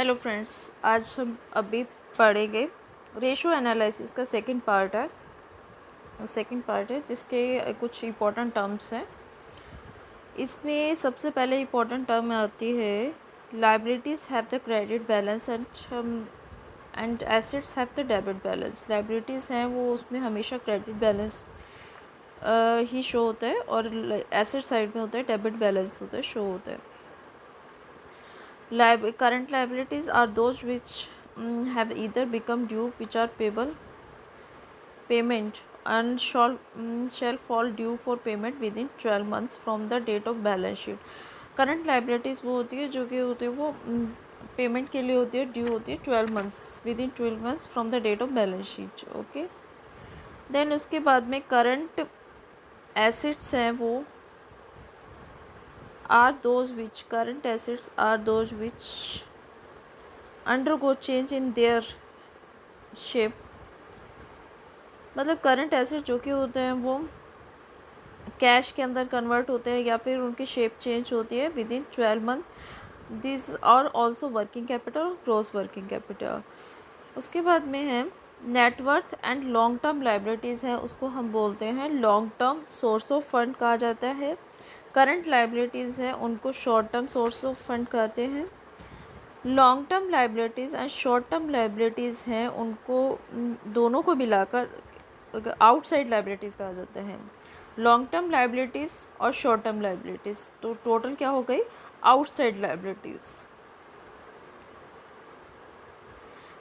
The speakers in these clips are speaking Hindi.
हेलो फ्रेंड्स, आज हम अभी पढ़ेंगे रेशो एनालिसिस का सेकंड पार्ट है जिसके कुछ इम्पोर्टेंट टर्म्स हैं। इसमें सबसे पहले इम्पोर्टेंट टर्म में आती है liabilities have the credit balance and assets have the debit balance. Liabilities हैं वो उसमें हमेशा क्रेडिट बैलेंस ही शो होता है और एसेट साइड में होता है डेबिट बैलेंस होता है शो होता है। Current liabilities are those which have either become due, which are payable payment, and shall fall due for payment within 12 months from the date of balance sheet. Current liabilities वो होती है जो कि होती है वो पेमेंट के लिए होती है, ड्यू होती है 12 months, within 12 months from the date of balance sheet. Okay, then उसके बाद में करंट एसेट्स हैं वो are those which current assets are those which undergo change in their shape। मतलब करंट एसेट जो कि होते हैं वो कैश के अंदर कन्वर्ट होते हैं या फिर उनकी शेप चेंज होती है विद इन 12 मंथ। दिस और ऑल्सो वर्किंग कैपिटल और ग्रॉस वर्किंग कैपिटल। उसके बाद में है net worth and long term liabilities हैं, उसको हम बोलते हैं long term source of fund कहा जाता है। करंट लाइबिलिटीज़ हैं उनको short term source of fund कहते हैं। Long term liabilities and short term liabilities हैं उनको दोनों को मिलाकर आउटसाइड लाइबिलिटीज़ कहा जाता है। लॉन्ग टर्म लाइबिलिटीज़ और शॉर्ट टर्म लाइबिलिटीज़ तो टोटल क्या हो गई, आउटसाइड लाइबिलिटीज़।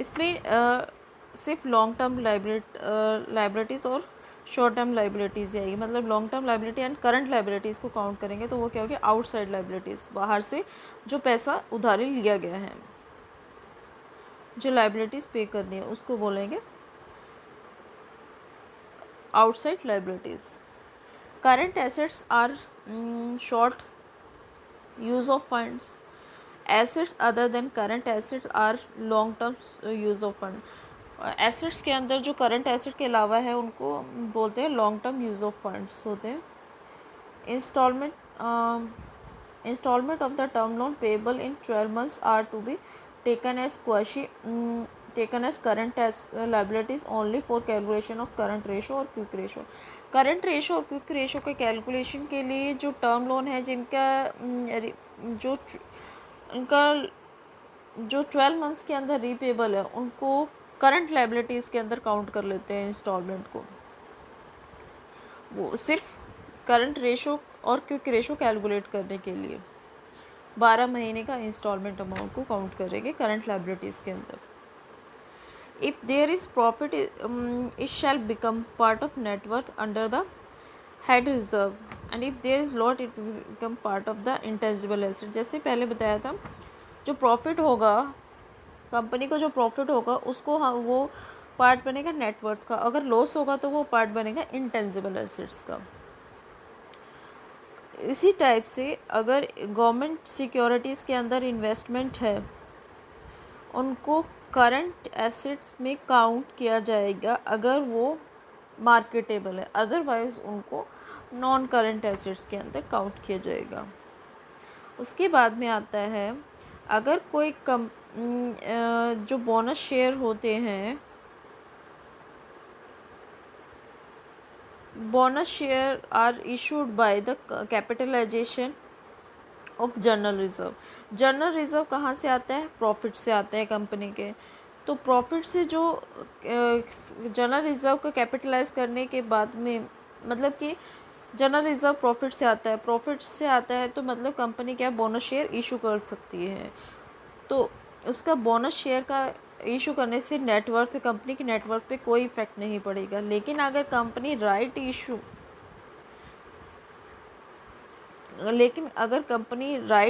इसमें सिर्फ लॉन्ग टर्म लाइबिलिटीज़ और शॉर्ट टर्म लाइबिलिटीज़ आएगी। मतलब long term liability and current liabilities को काउंट करेंगे तो वो क्या होगी, आउटसाइड लाइबिलिटीज़, बाहर से जो पैसा उधारी लिया गया है, जो लाइबिलिटीज़ पे करनी है उसको बोलेंगे outside liabilities. Current assets are short use of funds. Assets other than current assets are long term use of fund. Assets के अंदर जो करंट एसेट के अलावा है उनको बोलते हैं long term use of funds होते हैं। Instalment of the term loan payable in 12 months are to be taken as current liabilities only for calculation of current ratio और क्विक रेशो। करंट रेशो और क्विक रेशो के कैलकुलेशन के लिए जो टर्म लोन है जिनका जो उनका जो 12 मंथ्स के अंदर रीपेबल है उनको करंट लाइबिलिटीज़ के अंदर काउंट कर लेते हैं इंस्टॉलमेंट को। वो सिर्फ करंट रेशो और क्विक रेशो कैलकुलेट करने के लिए 12 महीने का इंस्टॉलमेंट अमाउंट को काउंट करेंगे करंट लाइबिलिटीज़ के अंदर। If there is profit it shall become part of net worth under the head reserve and if there is lot it become part of the intangible asset. जैसे पहले बताया था, जो प्रॉफिट होगा कंपनी को, जो प्रॉफिट होगा उसको वो पार्ट बनेगा नेटवर्थ का, अगर लॉस होगा तो वो पार्ट बनेगा इंटेंजिबल एसेट्स का। इसी टाइप से अगर गवर्नमेंट सिक्योरिटीज़ के अंदर इन्वेस्टमेंट है उनको करंट एसेट्स में काउंट किया जाएगा अगर वो मार्केटेबल है, अदरवाइज उनको नॉन करंट एसेट्स के अंदर काउंट किया जाएगा। उसके बाद में आता है अगर कोई जो बोनस शेयर होते हैं, bonus share are issued by the capitalisation of general reserve. General reserve कहाँ से आता है, प्रॉफिट से आता है कंपनी के। तो प्रॉफिट से जो जनरल रिजर्व को कैपिटलाइज करने के बाद में, मतलब कि जनरल रिजर्व प्रॉफिट से आता है, प्रॉफिट से आता है तो मतलब कंपनी क्या बोनस शेयर इशू कर सकती है। तो उसका बोनस शेयर का इशू करने से नेटवर्थ, कंपनी की नेटवर्थ पे कोई इफेक्ट नहीं पड़ेगा। लेकिन अगर कंपनी राइट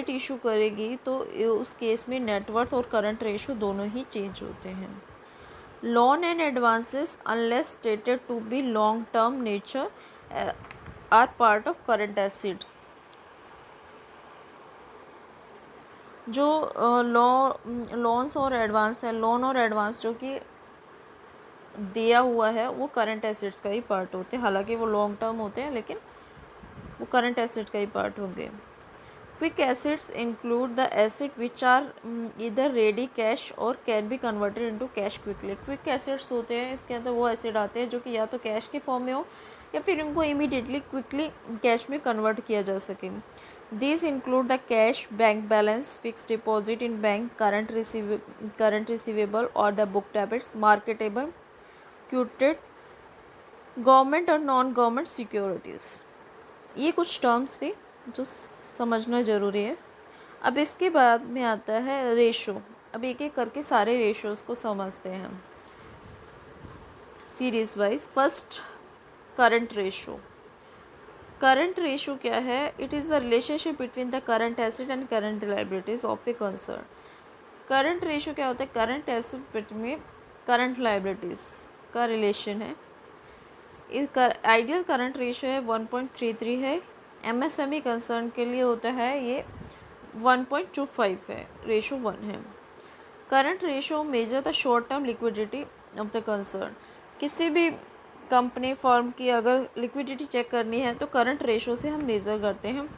इशू करेगी तो उस केस में नेटवर्थ और करंट रेशो दोनों ही चेंज होते हैं। Loan and advances unless stated to be long term nature are part of current asset. जो लोन्स और एडवांस है, लोन और एडवांस जो कि दिया हुआ है वो करंट एसेट्स का ही पार्ट होते हैं। हालांकि वो लॉन्ग टर्म होते हैं लेकिन वो करंट एसेट का ही पार्ट होंगे। Quick acids include the acid which are either ready cash और can be converted into cash quickly. Quick acids होते हैं, इसके अंदर वो एसिड आते हैं जो कि या तो कैश के फॉर्म में हो या फिर इनको इमीडिएटली क्विकली कैश में कन्वर्ट किया जा सके। These include the cash, bank balance, fixed deposit in bank, current receivable or the book debits, marketable, quoted, government और नॉन गवर्नमेंट सिक्योरिटीज़। ये कुछ टर्म्स थी जो समझना ज़रूरी है। अब इसके बाद में आता है रेशो। अब एक एक करके सारे रेशोज़ को समझते हैं series wise. First, current ratio. Current ratio क्या है? It is the relationship between the current asset and current liabilities of a concern. Current ratio क्या होता है? Current asset between current liabilities का रिलेशन है। आइडियल करंट रेशो है 1.33 है। एमएसएमई कंसर्न के लिए होता है ये 1.25 है, रेशो 1 है। Current ratio measure the short term liquidity of the concern. किसी भी कंपनी फर्म की अगर लिक्विडिटी चेक करनी है तो करंट रेशो से हम मेज़र करते हैं।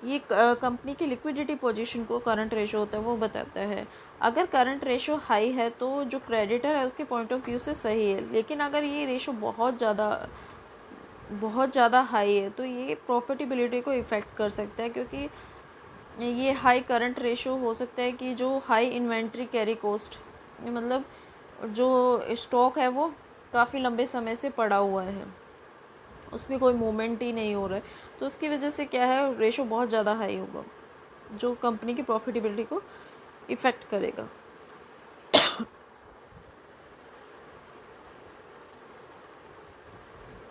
ये कंपनी की लिक्विडिटी पोजीशन को करंट रेशो होता है वो बताता है। अगर करंट रेशो हाई है तो जो क्रेडिटर है उसके पॉइंट ऑफ व्यू से सही है, लेकिन अगर ये रेशो बहुत ज़्यादा हाई है तो ये प्रॉफिटेबिलिटी को इफ़ेक्ट कर सकता है, क्योंकि ये हाई करंट रेशो हो सकता है कि जो हाई इन्वेंट्री कैरी कॉस्ट, मतलब जो स्टॉक है वो काफ़ी लंबे समय से पड़ा हुआ है, उसमें कोई मूवमेंट ही नहीं हो रहा है, तो उसकी वजह से क्या है, रेशो बहुत ज़्यादा हाई होगा जो कंपनी की प्रॉफिटेबिलिटी को इफ़ेक्ट करेगा।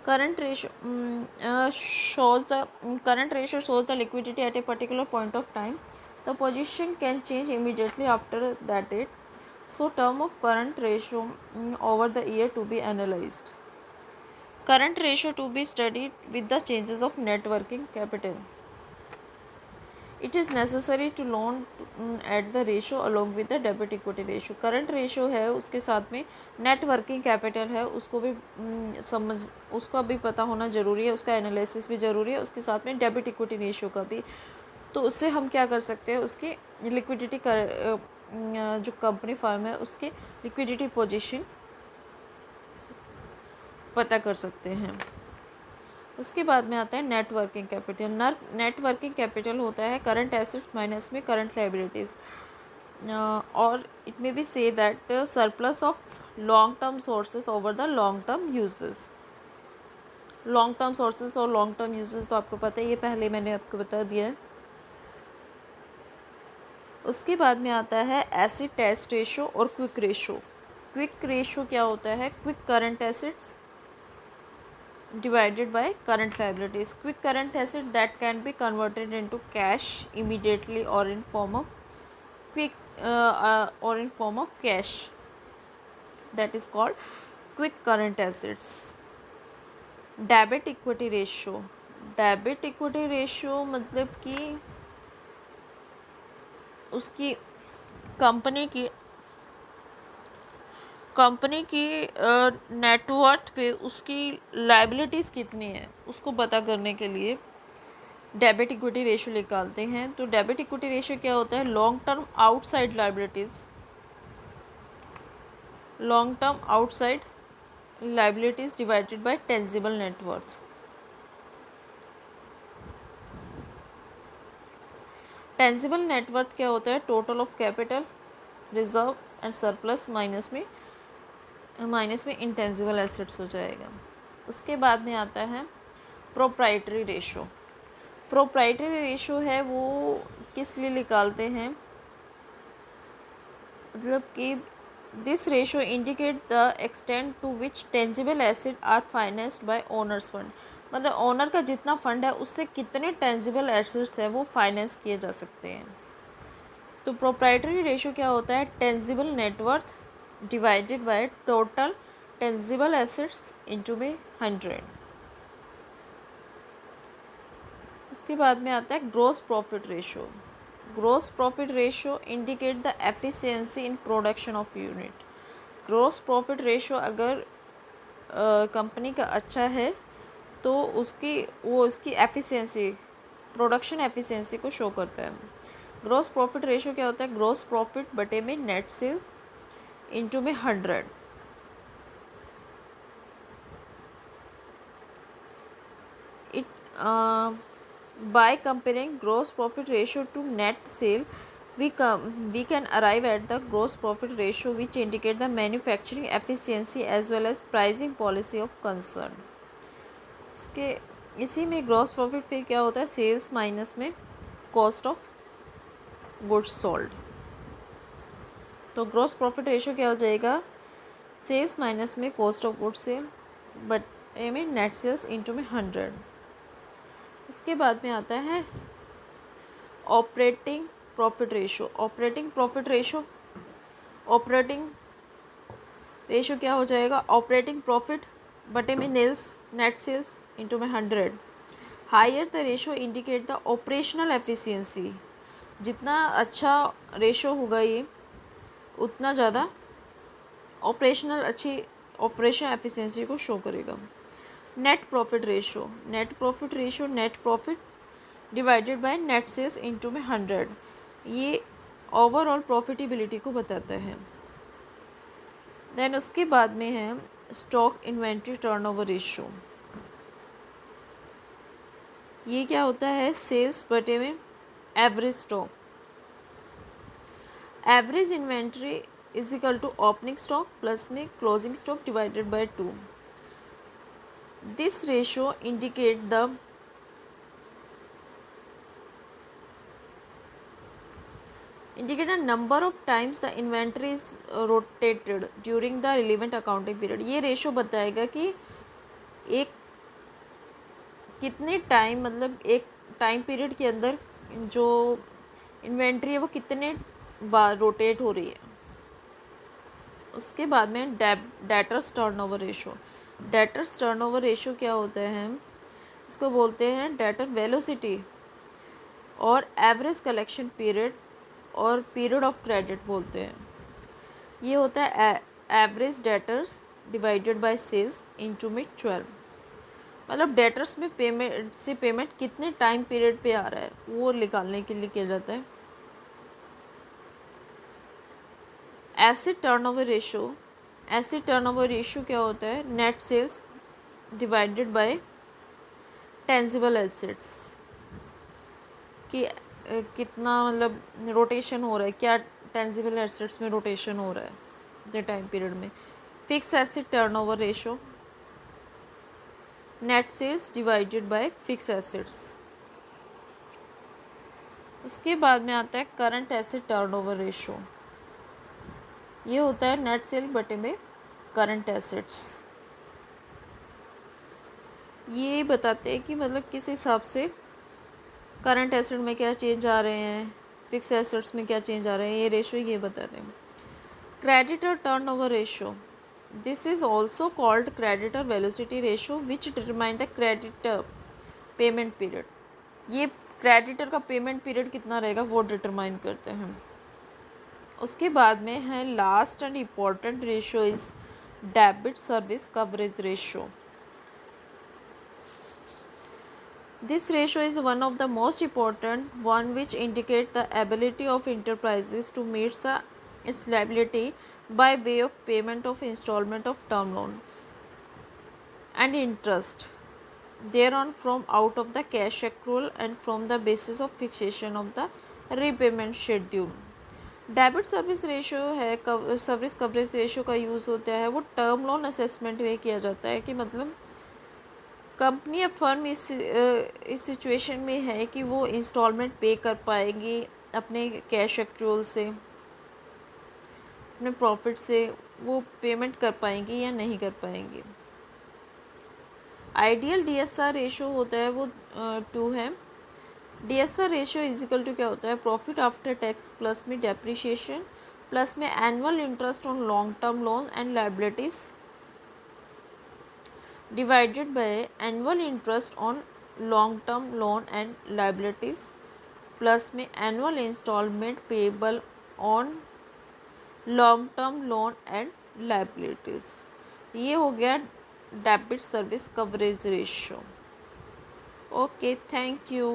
current ratio shows the liquidity at a particular point of time. The position can change immediately after that date, so term of current ratio over the year to be analyzed. Current ratio to be studied with the changes of net working capital. It is necessary to loan at the ratio along with the debit equity ratio. Current ratio है उसके साथ में नेट वर्किंग कैपिटल है, उसको भी उसका भी पता होना ज़रूरी है, उसका एनालिसिस भी ज़रूरी है, उसके साथ में डेबिट इक्विटी रेशो का भी। तो उससे हम क्या कर सकते हैं, उसकी लिक्विडिटी जो कंपनी फर्म है उसकी लिक्विडिटी पोजीशन पता कर सकते हैं। उसके बाद में आता है net working capital. Net working capital होता है करंट एसेट्स माइनस में करंट लाइबिलिटीज़, और it may be say that surplus of long term sources over the long term uses. Long term sources और लॉन्ग टर्म यूजेस तो आपको पता है, ये पहले मैंने आपको बता दिया है। उसके बाद में आता है एसिड टेस्ट रेशो और क्विक रेशो। क्विक रेशो क्या होता है? Quick current assets divided by current liabilities. Quick current asset that can be converted into cash immediately or in form of cash, that is called quick current assets. Debit equity ratio. Debit equity ratio मतलब कि उसकी कंपनी की नेटवर्थ पे उसकी लाइबिलिटीज़ कितनी है उसको पता करने के लिए डेबिट इक्विटी रेशो निकालते हैं। तो डेबिट इक्विटी रेशो क्या होता है? Long term outside liabilities divided by tangible net worth. Tangible net worth क्या होता है? Total of capital, reserve and surplus minus में इंटेंजिबल एसेट्स हो जाएगा। उसके बाद में आता है प्रोप्राइटरी रेशो। प्रोप्राइटरी रेशो है वो किस लिए निकालते हैं, मतलब कि this ratio indicate the extent to which tangible asset are financed by owners fund. मतलब ओनर का जितना फंड है उससे कितने टेंजिबल एसेट्स है वो फाइनेंस किए जा सकते हैं। तो प्रोप्राइटरी रेशो क्या होता है? Tangible net worth divided by total tangible assets into में 100। उसके बाद में आता है gross profit ratio. Gross profit ratio indicate the efficiency in production of unit. Gross profit ratio अगर कंपनी का अच्छा है तो उसकी एफिशिएंसी, प्रोडक्शन एफिशिएंसी को शो करता है। ग्रॉस प्रॉफिट रेशो क्या होता है? ग्रॉस प्रॉफिट बटे में नेट सेल्स इंटू में 100। It by comparing gross profit ratio to net sale, we can arrive at the gross profit ratio, which indicate the manufacturing efficiency as well as pricing policy of concern. इसी में ग्रॉस प्रॉफिट फिर क्या होता है? सेल्स माइनस में कॉस्ट ऑफ गुड्स सोल्ड। तो ग्रॉस प्रॉफिट रेशियो क्या हो जाएगा? सेल्स माइनस में cost of goods sale but ए में नेट सेल्स इंटू में 100। इसके बाद में आता है operating profit ratio. Operating ratio क्या हो जाएगा? ऑपरेटिंग प्रॉफिट बटे में नेट सेल्स इंटू में 100। Higher the ratio indicate the operational efficiency. जितना अच्छा रेशो होगा ये, उतना ज़्यादा अच्छी ऑपरेशन एफिशिएंसी को शो करेगा। Net profit ratio net profit divided by net sales into में 100, ये ओवरऑल प्रॉफिटेबिलिटी को बताता है। देन उसके बाद में है स्टॉक इन्वेंट्री टर्नओवर रेशो। ये क्या होता है? सेल्स बटे में average stock. Average inventory is equal to opening stock plus में closing stock divided by 2। This ratio indicate the number of times the inventory is rotated during the relevant accounting period। ये रेशो बताएगा कि एक कितने टाइम, मतलब एक टाइम पीरियड के अंदर जो इन्वेंट्री है वो कितने बार रोटेट हो रही है। उसके बाद में debtors turnover ratio. Debtors turnover ratio क्या होता है? इसको बोलते हैं डेटर वेलोसिटी और एवरेज कलेक्शन पीरियड और पीरियड ऑफ क्रेडिट बोलते हैं। ये होता है average debtors divided by sales into में 12। मतलब डेटर्स में पेमेंट कितने टाइम पीरियड पे आ रहा है वो निकालने के लिए किया जाता है। एसेट टर्नओवर रेशो क्या होता है? Net sales divided by tangible assets कि कितना मतलब रोटेशन हो रहा है, क्या टेंजिबल एसेट्स में रोटेशन हो रहा है द टाइम पीरियड में। Fix asset turnover ratio net sales divided by fix assets. उसके बाद में आता है करंट एसेट टर्नओवर रेशो। ये होता है नेट सेल बटे में करंट एसेट्स। ये बताते हैं कि मतलब किस हिसाब से करंट एसेट में क्या चेंज आ रहे हैं, फिक्स एसेट्स में क्या चेंज आ रहे हैं, ये रेशो ये बताते हैं। Creditor turnover ratio, this is also called creditor velocity ratio which determine the creditor payment period. ये क्रेडिटर का पेमेंट पीरियड कितना रहेगा वो डिटरमाइन करते हैं। उसके बाद में है last and important ratio is debit service coverage ratio. This ratio is one of the most important one which indicate the ability of enterprises to meet its liability by way of payment of installment of term loan and interest thereon from out of the cash accrual and from the basis of fixation of the repayment schedule। Debit service ratio है, सर्विस कवरेज रेशो का यूज़ होता है वो टर्म लोन असेसमेंट में किया जाता है कि मतलब कंपनी या फर्म इस सिचुएशन में है कि वो इंस्टॉलमेंट पे कर पाएगी अपने कैश एक्रूअल से, अपने प्रॉफिट से वो पेमेंट कर पाएंगी या नहीं कर पाएंगी। आइडियल डीएसआर रेशो होता है वो 2 है। DSR ratio is equal to क्या होता है? प्रॉफिट आफ्टर टैक्स प्लस में डेप्रिशिएशन प्लस में annual interest on long term loan and liabilities divided by annual interest on long term loan and liabilities plus में annual installment payable on long term loan and liabilities। ये हो गया debit service coverage ratio. Okay, thank you.